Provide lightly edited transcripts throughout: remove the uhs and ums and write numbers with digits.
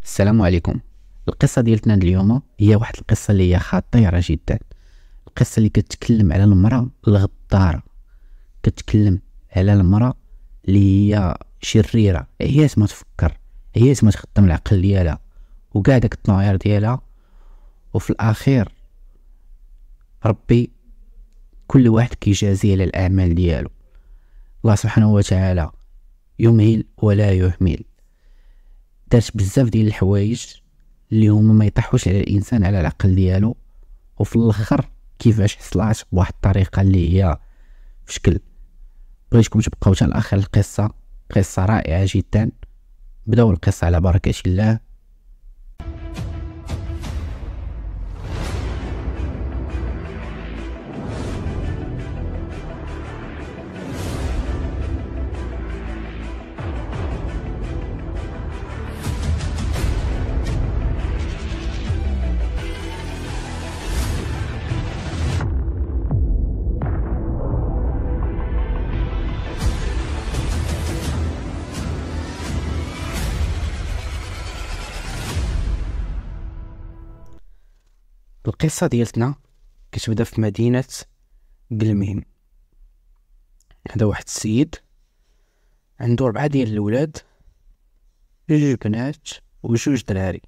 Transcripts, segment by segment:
السلام عليكم. القصة ديالتنا اليوم هي واحد القصة اللي هي خطيرة جدا. القصة اللي كتكلم على المرأة الغدارة، كتكلم على المرأة اللي هي شريرة، هي ما تفكر، هي ما تخدم العقل ديالها وكاع داك التنوير ديالها. وفي الاخير ربي كل واحد كيجازي على الاعمال ديالو. الله سبحانه وتعالى يمهل ولا يهمل. دارت بزاف ديال الحوايج اللي هما ما يطيحوش على الانسان على العقل ديالو، وفي الاخر كيفاش حصلات بواحد الطريقه اللي هي في شكل. بغيتكم تبقاو حتى لاخر القصه، قصه رائعه جدا. بداو القصه على بركه الله. القصه ديالتنا كتبدا في مدينه قلمين. هذا واحد السيد عنده 4 ديال الولاد، 2 بنات و2 دراري.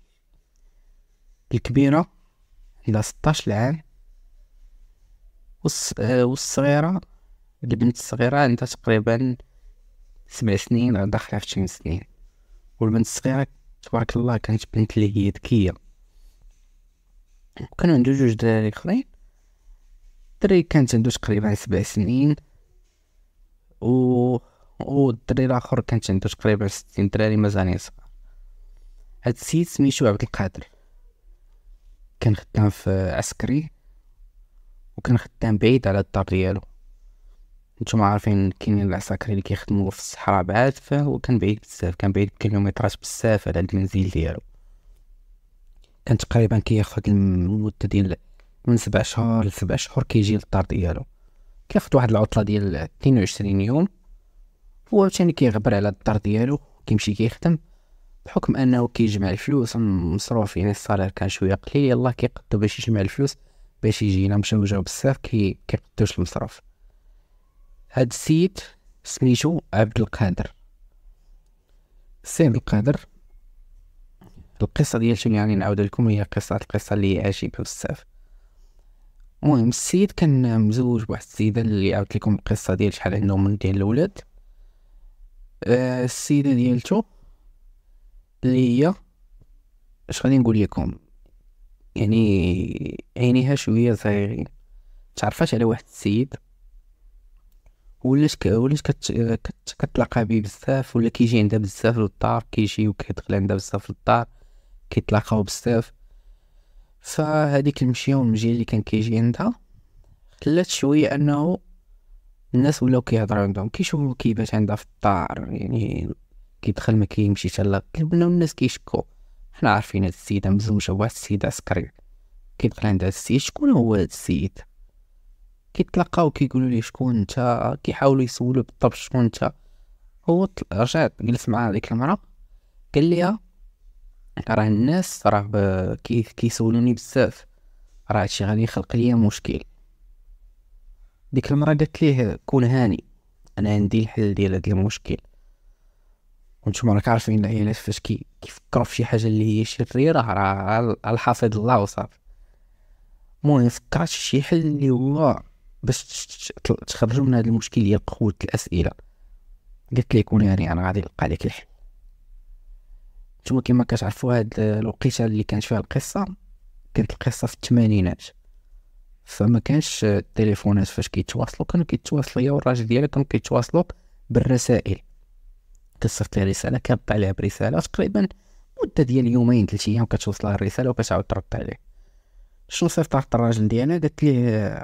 الكبيره عندها 16 عام، والصغيره البنت الصغيره عندها تقريبا 7 سنين داخله في 8 سنين. والبنت الصغيره تبارك الله كانت بنت اللي هي ذكيه. وكان عنده 2 دراري اخرين. الدري كانت عنده تقريبا 7 سنين والدري الاخر كانت عنده تقريبا 60 دراري مازالين صغار. هاد السيد سميتو عبد القادر، كان خدام في عسكري وكان خدام بعيد على الدار ديالو. نتوما عارفين كاينين العساكر اللي كيخدموا في الصحراء بعاد، فهو كان بعيد بزاف، كان بعيد بكيلومترات بزاف على المنزل ديالو. كان تقريبا كياخد المدة ديال من 7 شهور ل7 شهور كيجي للدار ديالو. كياخد واحد العطلة ديال 22 يوم، هو تاني كيغبر على الدار ديالو، كيمشي كيخدم. بحكم انه كيجمع الفلوس مصروف، يعني الصالير كان شويه قليل، يلاه كيقدو باش يجمع الفلوس باش يجينا مشوجو بزاف، كيقدوش المصروف. هاد السيد سميتو عبد القادر. السي عبد القادر القصه ديالتو يعني نعاود لكم، هي القصه اللي عجيبه بزاف. المهم السيد كان مزوج بواحد السيده اللي عاودت لكم القصه ديال شحال عندهم من ديال الاولاد. السيده ديالتو اللي هي اش غادي نقول لكم، يعني عينيها شويه صغيرين. تعرفات على واحد السيد ولات كتلاقى بيه بزاف، ولا كيجي عندها بزاف للدار، كيجي وكيدخل عندها بزاف للدار، كيتلاقاو بزاف. فهاديك المشيه والمجيه اللي كان كيجي عندها خلات شويه انه الناس ولاو كيهضروا عندهم، كيشوفوا كيبات عندها في الدار، يعني كيدخل ما كيمشي حتى لا، كيبناو الناس كيشكو. حنا عارفين هاد السيده مزوجه بواحد السيد عسكري، كيدخل عند هاد السيد شكون هو هاد السيد، كيتلاقاو كيقولوا ليه شكون انت، كيحاولوا يسولوا بالضبط شكون انت. هو رجع جلس مع هذيك المراه، قال ليها راه الناس راه كيسولوني بزاف، راه هادشي غادي يخلق ليا مشكل. ديك المراه قالت ليه كون هاني، انا عندي الحل ديال هاد المشكل. وانتم راك عارفين العيالات فاش كيفكروا في شي حاجه اللي هي شريره راه على الحافظ الله وصافي. المهم فكرت في شي حل اللي هو باش تخرجوا من هذا المشكل ديال قوه الاسئله. قلت لي كون يعني انا غادي نلقى لك الحل. نتوما كما كتعرفوا هاد الوقيته اللي كانت فيها القصه، كانت القصه في الثمانينات، فما كانش التليفونات فاش كيتواصلوا، كانوا كيتواصلوا هي والراجل ديالها كانوا كيتواصلوا بالرسائل. كتصيفط ليه رساله، كرد عليها برساله تقريبا مده ديال يومين 3 ايام، كتوصلها الرساله وكتعاود ترد عليه. شنو صيفطت الراجل ديالها؟ قالت ليه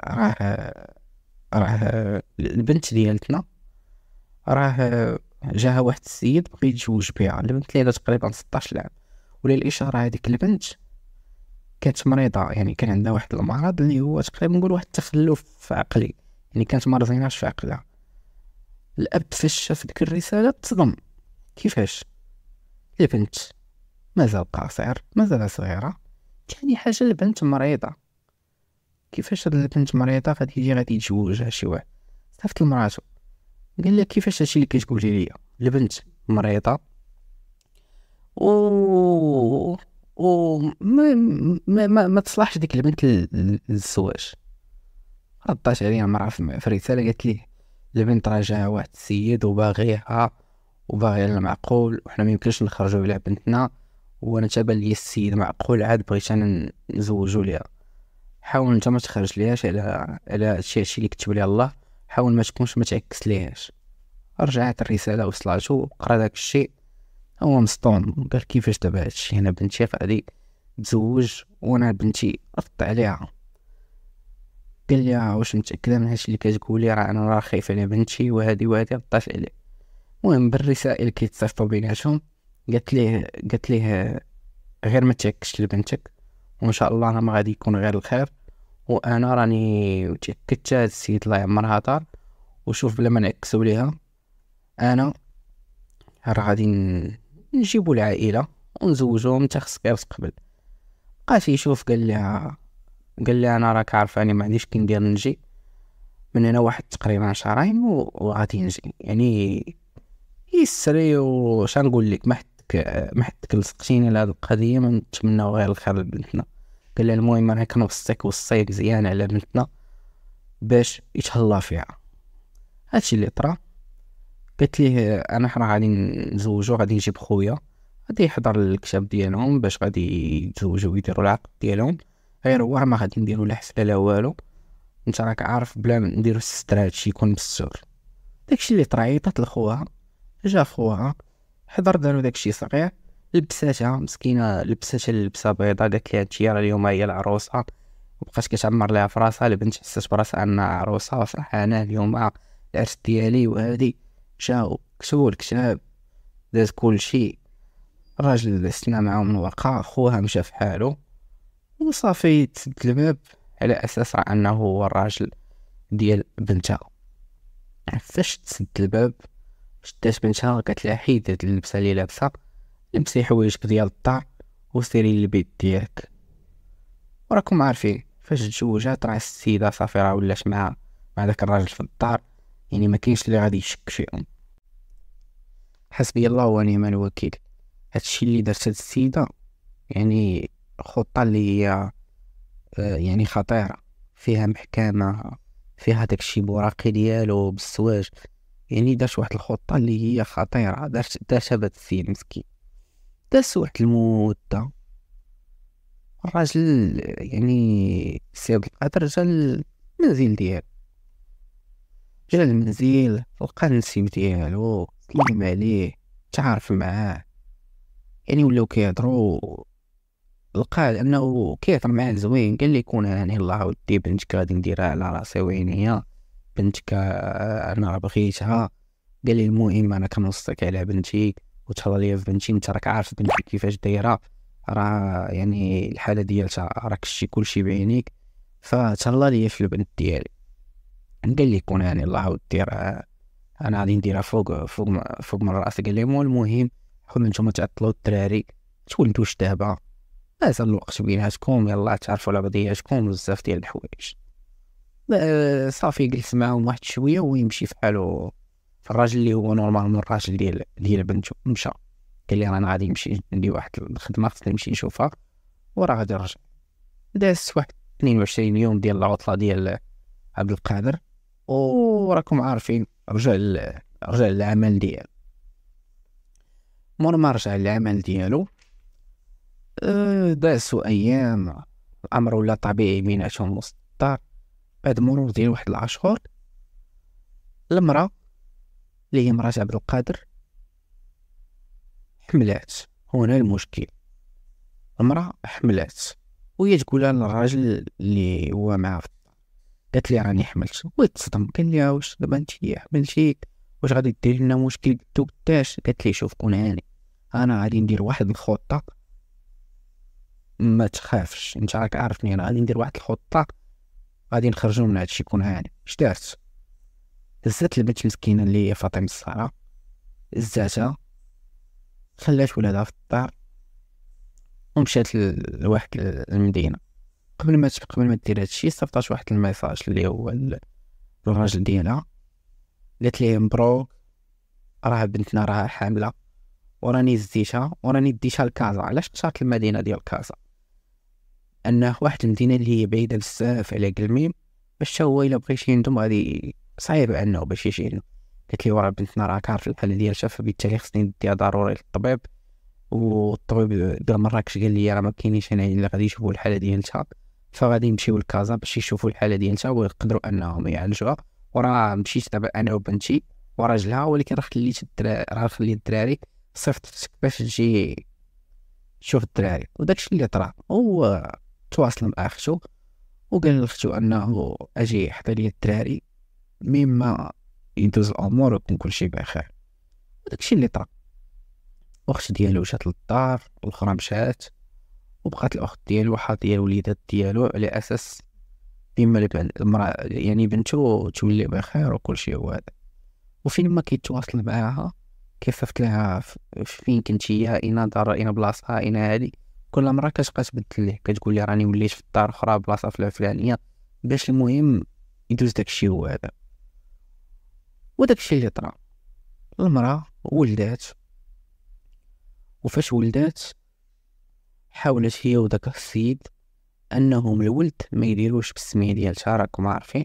راه البنت ديالتنا راه جاها واحد السيد بغى يتزوج بها. البنت اللي عندها تقريبا 16 عام، وللاشاره هذيك البنت كانت مريضه، يعني كان عندها واحد المرض اللي هو تقريبا نقول واحد التخلف عقلي، يعني كانت مرضيناش في عقلها. الاب فاش شاف ديك الرساله تصدم. كيفاش البنت مازال قصير، مازال صغيرة. تاني حاجة البنت مريضة، كيفاش هاد البنت مريضة غادي يتزوجها شي واحد؟ صيفط لمراتو قال لها كيفاش هادشي اللي كتقولي ليا؟ البنت مريضة و ما تصلحش ديك البنت للزواج. ردات عليها المرأة في رسالة قالت ليه البنت راه جا واحد السيد وباغيها المعقول، وحنا ميمكنش نخرجوا على بنتنا، وانا تابع ليا السيد معقول عاد بغيت انا نزوجو ليها. حاول انت ما تخرج ليهاش على هادشي اللي كتب ليها الله، حاول ما تكونش ما تعكس ليهاش. رجعت الرسالة وصلاتو، قرا داك الشيء، هو مصطون قال كيفاش دابا هادشي؟ انا بنتي غادي تزوج وانا بنتي رد عليها. قال لي واش متأكدة من هادشي اللي كتقولي؟ انا راه خايف على بنتي وهادي ردات عليه. المهم بالرسائل كيتصيفطوا بيناتهم، قالت ليه غير ما تعكسش لبنتك، وان شاء الله راه ما غادي يكون غير الخير، وانا راني تاكدت هاد السيد الله يعمرها دار، وشوف بلا ما نعكسوا ليها انا راه غادي نجيبوا العائله ونزوجوهم، انت خصك غير تقبل. بقى يشوف قال لي انا راك عارفاني ما عنديش كي ندير، نجي من هنا واحد تقريبا شهرين وغادي نجي يعني يسري. وش نقول لك، ما حدك لصقتيني لهاد القضيه، ما نتمناو غير الخير لبنتنا. قال لها المهم انا كنوصيك وصيك مزيان على بنتنا باش يتهلا فيها. هادشي اللي طرا. قلت ليه انا راه غادي نزوجو، غادي نجيب خويا غادي يحضر الكتاب ديالهم باش غادي يتزوجوا ويديروا العقد ديالهم، غير هو ما غادي نديروا لا حفله لا والو، انت راك عارف بلا نديروا الستر هادشي يكون مستور. داكشي اللي طرا عيطات لخوها، جا خوها حضر، داروا داكشي صغير، لبساتها مسكينه، لبساتها اللبسه بيضا، قالت لها انتي راه اليوم هي العروسه، وبقات كتعمر ليها في راسها. البنت حسات براسها انها عروسه فرحانه اليوم العرس ديالي وهادي. جاو كتبوا الكتاب، داز كلشي، الراجل استنى معاهم الورقه، خوها مشى في حالو وصافي تسد الباب على اساس راه انه هو الراجل ديال بنتها. فاش تسد الباب شدات بنتها، قالت لها حيد هاد اللبسه اللي لابسه، لبسي حوايجك ديال الدار وسيري للبيت ديالك. وراكم عارفين فاش تزوجات راه السيده صافي راه ولات مع داك الراجل في الدار، يعني ما كاينش اللي غادي يشك فيهم. حسبي الله ونعم الوكيل. هادشي اللي درت هاد السيده يعني خطه اللي هي يعني خطيره، فيها محكمه، فيها داكشي بوراقي ديالو بالزواج، يعني دارت واحد الخطه اللي هي خطيره. دارتها بهاد السيد مسكين، داز واحد المده، الراجل يعني سيد القدر جا المنزل ديالو، جا المنزل لقى النسيم ديالو، سلم عليه، تعارف معاه، يعني ولاو كيهضروا، لقى انه كيهضر معاه زوين. قال لي كون يعني الله ودي بنتك غادي نديرها على راسي وعينيا، بنتك انا راه بغيتها. قال لي المهم انا كنوصيك على بنتي وتهلا ليا في بنتي، انت راك عارف بنتي كيفاش دايره، راه يعني الحاله ديالها راك شتي كلشي بعينيك، فتهلا ليا في البنت ديالي. قال لي كون يعني الله ودي راه انا غادي نديرها فوق من راسي. قال لي المهم خذ نتوما تعطلوا الدراري، تولدوش دابا، مازال الوقت بيناتكم، يلا تعرفوا على بعضياتكم بزاف ديال الحوايج. صافي جلس معاهم واحد شويه ويمشي في حالو. الراجل اللي هو نورمالمون الراجل ديال بنته مشى، قال لي انا غادي نمشي ندير واحد الخدمه خصني نمشي نشوفها وراه غادي نرجع. داز واحد 22 يوم ديال العطله ديال عبد القادر، وراكم عارفين رجع للعمل ديالو. مور ما رجع للعمل ديالو دازو ايام، الامر ولا طبيعي بيناتهم وسط الدار. بعد مرور ديال واحد العشر، المراه اللي هي مرات عبد القادر حملات. هنا المشكل، المراه حملات وهي تقولها للراجل اللي هو معها في الدار، قالت لي راني حملت. ويتصدم، قال لي واش دابا انت حملتي، واش غادي دير لنا مشكل؟ قلت قداش؟ قالت لي شوف كون هاني، انا غادي ندير واحد الخطه، ما تخافش، انت راك عارفني، انا غادي ندير واحد الخطه غادي نخرجوا من هادشي. كون هاني اش دارت؟ هزات البنت مسكينه اللي هي فاطمه الزهراء، هزاتها، خلات ولادها في الدار، ومشات لواحد المدينة. قبل ما دير هادشي صيفطات واحد الميساج اللي هو الراجل ديالها، قالت ليه مبروك، راه بنتنا راه حاملة، وراني ديتها لكازا. علاش اختارت المدينة ديال كازا؟ انه واحد المدينة اللي هي بعيدة بزاف على قلميم، باش تا هو الا بغى يمشي عندهم غادي صعيب انه باش يجي هنا. قالت لي وراه بنتنا راه عارف الحالة ديالها، فبالتالي خصني نديها ضروري للطبيب. والطبيب ديال مراكش قال لي راه ما كاينينش هنا الا غادي يشوفوا الحالة ديالها، فغادي نمشيو لكازا باش يشوفوا الحالة ديالها ويقدروا انهم يعالجوها. وراه مشيت دابا انا وبنتي وراجلها، ولكن راه خليت الدراري صيفطتك باش تجي تشوف الدراري. وداكشي اللي طرا. هو تواصل مع اختو وقال لختو انه اجي يحضر لي الدراري مما يدوز الامور ويكون كلشي بخير. وداكشي اللي طرا. الاخت ديالو جات للدار، والاخرى مشات، وبقات الاخت ديالو حاط ديال وليدات ديالو على اساس بما المرأة يعني بنتو تولي بخير وكلشي هو هذا. وفين ما كيتواصل معاها كيففت لها فين كنتي، اين دار، اين بلاصه، اين هادي. كل مرة كتبقى تبدل ليه، كتقول لي راني وليت في الدار اخرى بلاصه الفلانيه، باش المهم يدوز داكشي هو هذا. وداكشي اللي طرا. المرأة ولدات، وفاش ولدات حاولت هي وداك السيد انهم الولد ما يديروش بالسميه ديالها، راكم عارفين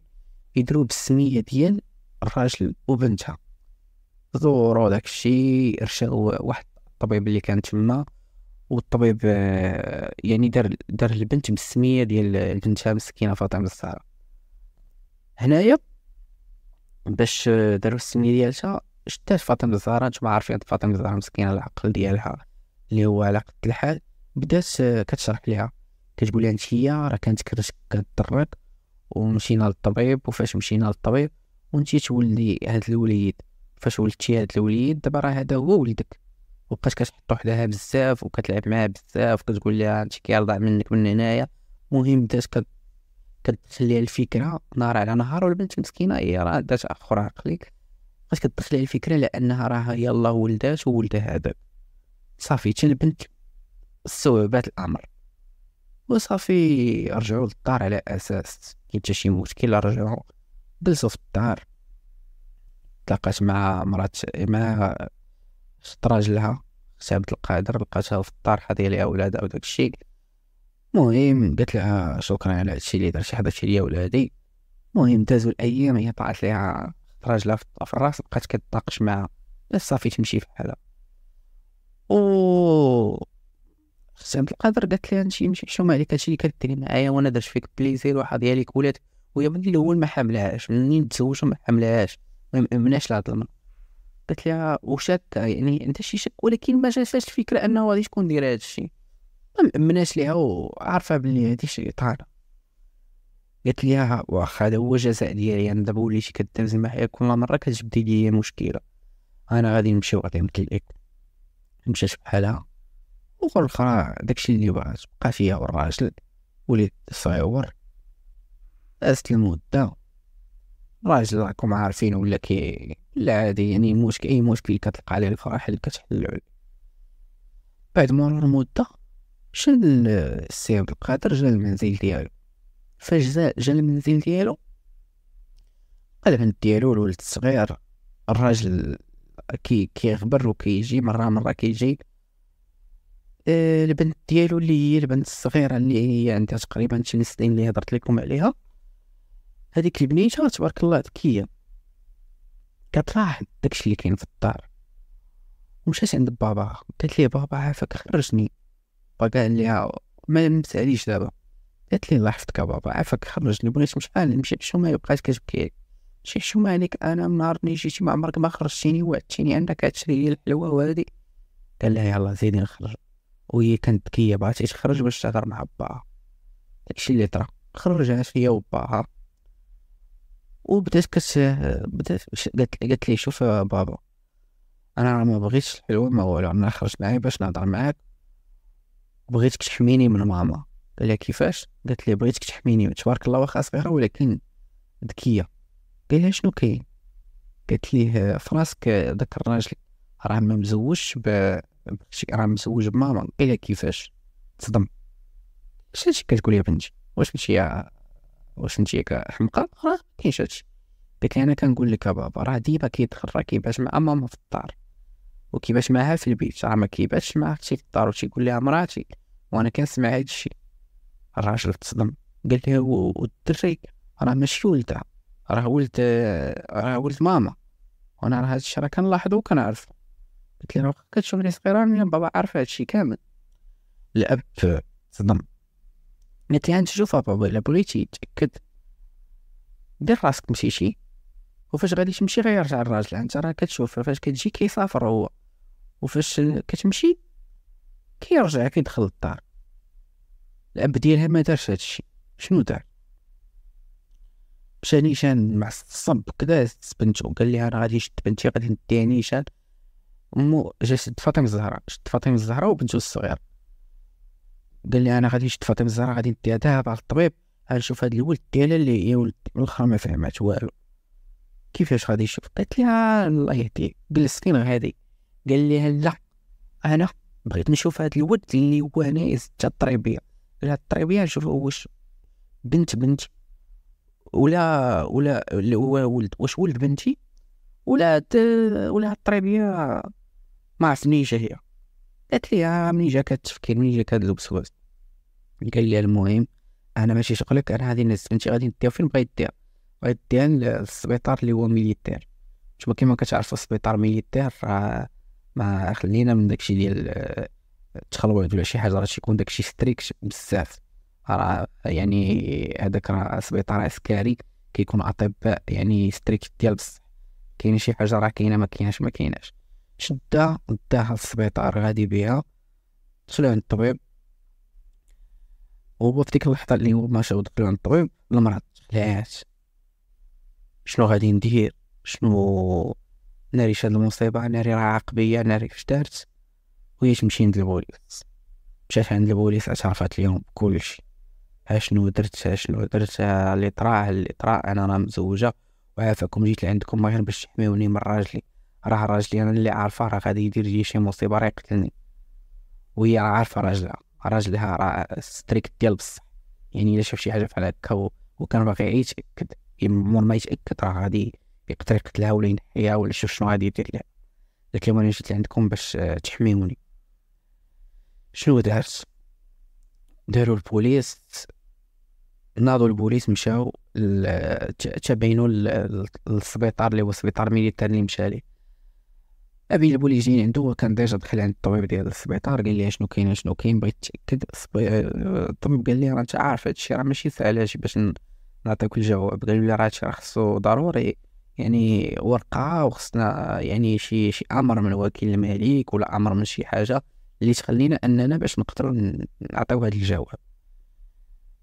يديروا بالسميه ديال الراجل وبنتها. زوروا داكشي، رشاو واحد الطبيب اللي كان تما، والطبيب يعني دار البنت بالسميه ديال بنتها مسكينه فاطمه الزهراء. هنايا باش داروا السميه ديالها شتات فاطمه الزهراء. نتوما عارفين فاطمه الزهراء مسكينه العقل ديالها اللي هو على قد الحال. بدات كتشرح ليها، كتقول لها نتيا راه كانت كتضرك ومشينا للطبيب، وفاش مشينا للطبيب وانتي تولدي هاد الوليد، فاش ولدتي هاد الوليد دابا راه هذا هو ولدك. وبقات كتحط وحدها بزاف وكتلعب معاه بزاف، كتقول لها انت كيرضع منك من هنايا. المهم بدات كتخليها الفكره نهار على نهار. والبنت مسكينه هي راه دات اخر عقلي، بقات كتدخلها الفكره لانها راه يلاه ولدات وولد هذا. صافي حتى البنت استوعبات الامر، وصافي رجعوا للدار على اساس كاين حتى شي مشكل. رجعوا جلسوا في الدار، تلاقات مع مع خت راجلها سي عبد القادر، لقاتها في الدار حاضيه ليها ولادها وداك الشيء. المهم قالت لها شكرا على هادشي اللي درتي، حضرتي ليا ولادي. المهم دازو الايام، هي طلعت ليها خت راجلها في الراس، بقات كتناقش معاها بس صافي تمشي في حالها. و سي عبد القادر قالت لها انتي ماشي حشومه عليك هادشي اللي كديري معايا، وانا درت فيك بليزير وحاضيه ليك ولاد، ويا بنتي الاول ما حاملهاش، منين تزوجوا ما حاملهاش، ما مأمناش لهاد المرأة. قلت لها وشات يعني انت شي شك، ولكن ما جاتش الفكره انه غادي تكون دايره هذا الشيء، ما مأمناش ليها وعارفه بلي هادي شيطانه. قالت لي واخا هذا هو الجزاء ديالي، انا دابا وليتي كدوزي معايا كل مره كتجبدي لي مشكله، انا غادي نمشي وغادي نطلقك. مشات بحالها. والاخرى داكشي اللي بغات بقات هي والراجل وليد صغيور. دازت المده، الراجل راكم عارفين ولا لا عادي يعني اي مشكل كتلقى عليه الفرح اللي كتحل. بعد مرور المده جا السي عبد القادر جا المنزل ديالو. فاش جا المنزل ديالو لقى البنت ديالو الولد الصغير. الراجل كيغبر وكيجي مرة كيجي. البنت ديالو اللي هي البنت الصغيرة اللي هي عندها تقريبا 8 سنين اللي هضرت لكم عليها، هذيك البنيته تبارك الله ذكية، كتلاحظ داكشي اللي كاين في الدار ومشات عند باباها. قالت ليه بابا عافاك خرجني. بابا قال ليها ما نساليش دابا. قالت لي الله يحفظك بابا عافاك خرجني، بغيت شحال نمشي للشومه بقات كتبكي. شي حشومه عليك، انا من نهار اللي جيتي ما عمرك ما خرجتيني وعدتيني انك كتشري لي الحلوه وهادي. قال لها يلاه زيدي نخرج. وهي كانت ذكيه بغات تخرج باش تهضر مع باها. داكشي اللي طرا، خرجات هي وباها وبدات قالت لي شوف بابا، انا ما بغيتش الحلوه ما والو، انا خرجت معايا باش نهضر معاك، بغيتك تحميني من ماما. قال لها كيفاش؟ قالت لي بغيتك تحميني، تبارك الله واخا صغيره ولكن ذكيه. قال لها شنو كاين؟ قالت ليه فراسك داك الراجل راه ما مزوجش راه مزوج بماما. قال لها كيفاش؟ تصدم. اش هادشي كتقول يا بنتي؟ واش انتي حمقى؟ راه كاينش هادشي. قلت لي انا كنقول لك بابا راه ديما كيدخل، راه كيبات مع ماما في الدار وكيبات معاها في البيت، راه ما كيباتش مع اختي في الدار وتيقول لها مراتي، وانا كنسمع هادشي. الراجل تصدم، قال لي والدري راه ماشي ولدها، راه ولد ماما، وانا راه هادشي راه كنلاحظو وكنعرفو. قلت لي راه كتشوفني صغيرة، يا بابا عارف هادشي كامل. الاب تصدم. قلت لي انت شوف بابا الا بغيتي تاكد دير راسك مشيتي، وفاش غادي تمشي غيرجع الراجل. انت راه كتشوف فاش كتجي كيسافر هو، وفاش كتمشي كيرجع كيدخل للدار. الاب ديالها ما دارش هادشي. شنو دار؟ مشى نيشان مع الصب كدا بنتو، قال لي انا غادي نشد بنتي غادي نديها نيشان. امو جا شد فاطمه الزهراء وبنتو الصغير. قال لي انا غادي نشد فاطمه الزهراء غادي نديها دابا للطبيب، غنشوف هاد الولد ديالها اللي هي ولد الاخرى ما فهمات والو. كيفاش غادي يشوف؟ قلت لي الله يهديك جلستني غادي. قال لي لا، انا بغيت نشوف هاد الولد اللي هو هنايا ستة الطريبيه، لا الطريبيه نشوف واش بنتي ولا اللي هو ولد، واش ولد بنتي ولا الطريبيه ما عرفنيش هي. قالت لي منين جاك التفكير، منين جاك هاد الوسواس؟ قال لي المهم انا ماشي شغلك، انا غادي نهز بنتي غادي نديها فين بغيت ديها، بغيت ديها للسبيطار اللي هو ميليتير. نتوما كيما كتعرفوا السبيطار ميليتير راه ما خلينا من داكشي ديال التخلويض ولا شي حاجه، راه تيكون داكشي ستريكت بزاف. راه يعني هذاك راه سبيطار عسكري، كيكون اطباء يعني ستريكت ديال بصح. كاين شي حاجه راه كاينه، ما كايناش. شدها داها للسبيطار غادي بها، دخلوا عند الطبيب. وهو في ديك اللحظه اللي هو مشاو دخلوا عند الطبيب، المرأة تخلعات. شنو غادي ندير؟ شنو ناري شاد المصيبه، ناري راه عاقبيه، ناري فاش دارت. وهي تمشي عند البوليس. مشات عند البوليس، اعترفت ليهم بكلشي. شنو درت اللي طرا انا راه مزوجه وعافاكم جيت لعندكم غير باش تحميوني من راجلي. راه راجلي انا اللي عارفه راه غادي يدير لي شي مصيبه راه يقتلني. وهي راه عارفه راجلها راه ستريكت ديال بصح. يعني الا شاف شي حاجه بحال هكا وكان باغي غير يتاكد، مور ما يتاكد راه غادي يقتلها ولا ينحيها ولا شوف شنو غادي يدير لها. قالت لهم انا جيت لعندكم باش تحميوني. شنو داروا البوليس، ناضوا البوليس مشاو تبينوا للسبيطار اللي هو سبيطار ميليتير اللي مشى ليه. ابي البوليس جايين عنده، وكان ديجا دخل عند الطبيب ديال السبيطار. قال لي شنو كاين بغيت تاكد. الطبيب قال لي راه انت عارف هادشي راه ماشي سهل هادشي باش نعطيك الجواب. قال لي راه هادشي راه خصو ضروري يعني ورقه، وخصنا يعني شي امر من وكيل الملك ولا امر من شي حاجه اللي تخلينا اننا باش نقدروا نعطيو هاد الجواب.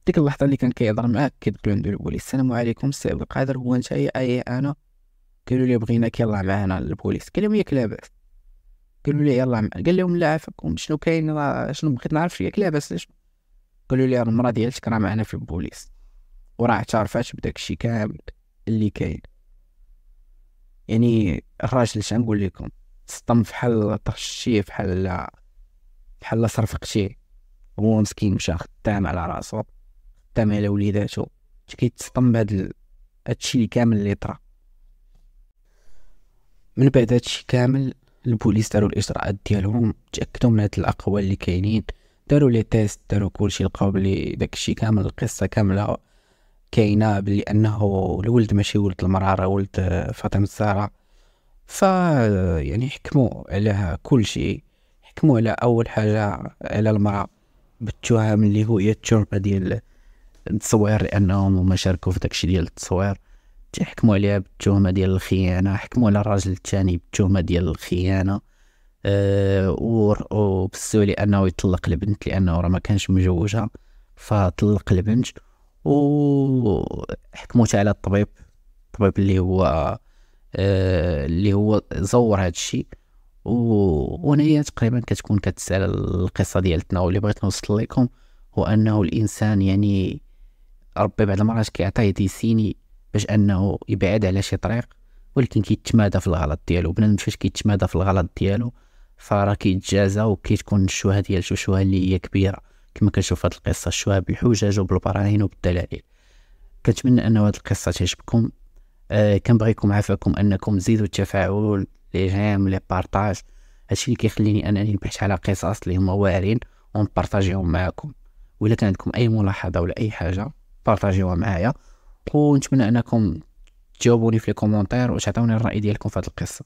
ديك اللحظه اللي كان كيهضر معاك كيدخلوا عند البوليس. السلام عليكم سي عبد القادر، هو انت؟ انا. قالوا لي بغيناك يلا معنا للبوليس. قال لهم ياك لاباس؟ قالوا لي يلا قال لهم لا عافاكم شنو كاين، شنو بغيت نعرف ياك لاباس ليش؟ قالوا لي المراه ديالك راه معنا في البوليس وراه اعترفات بداك الشيء كامل اللي كاين. يعني الراجل اش نقول لكم، صدم بحال طرشتيه، بحال صرفقتيه. هو مسكين مشى خدام على راسو، خدام على وليداتو، كيتصدم بهاد هادشي اللي كامل اللي طرا. من بعد هادشي كامل البوليس داروا الاجراءات ديالهم، تاكدوا من هاد الاقوال اللي كاينين، داروا لي تيست، داروا كلشي، لقاو بلي داكشي كامل القصه كامله كاينه، بلي انه الولد ماشي ولد المراه، راه ولد فاطمه الزهراء. ف يعني حكموا على كلشي. حكموا على اول حاجه على المراه بالتهم اللي هي التهمه ديال التصوير، لانهم هما شاركوا في داكشي ديال التصوير. حكموا عليها بالتهمه ديال الخيانه. حكموا على الراجل الثاني بالتهمه ديال الخيانه. وبسوا لانه يطلق البنت، لانه راه ما كانش مجوجها فطلق البنت. وحكموا على الطبيب اللي هو زور هذا الشيء. وهنايا تقريبا كتكون كتسال القصه ديالتنا. واللي بغيت نوصل لكم هو انه الانسان يعني ربي بعض المرات كيعطيه دي سيني باش انه يبعد على شي طريق، ولكن كيتمادى في الغلط ديالو. بنادم فاش كيتمادى في الغلط ديالو فراه كيتجازى، وكتكون الشوهه ديال شوهه اللي هي كبيره. كما كنشوف هاد القصة شوها بالحجج وبالبراهين وبالدلائل. كنتمنى ان هاد القصة تعجبكم. كنبغيكم عافاكم انكم تزيدوا التفاعل، لي جيم، لي بارطاج. هادشي اللي كيخليني انني نبحث على قصص اللي هما واعرين ونبارطاجيهم معكم. وإلا كان عندكم اي ملاحظة ولا اي حاجة بارطاجيوها معايا، ونتمنى انكم تجاوبوني في لي كومونتير وتعطوني الرأي ديالكم في هاد القصة.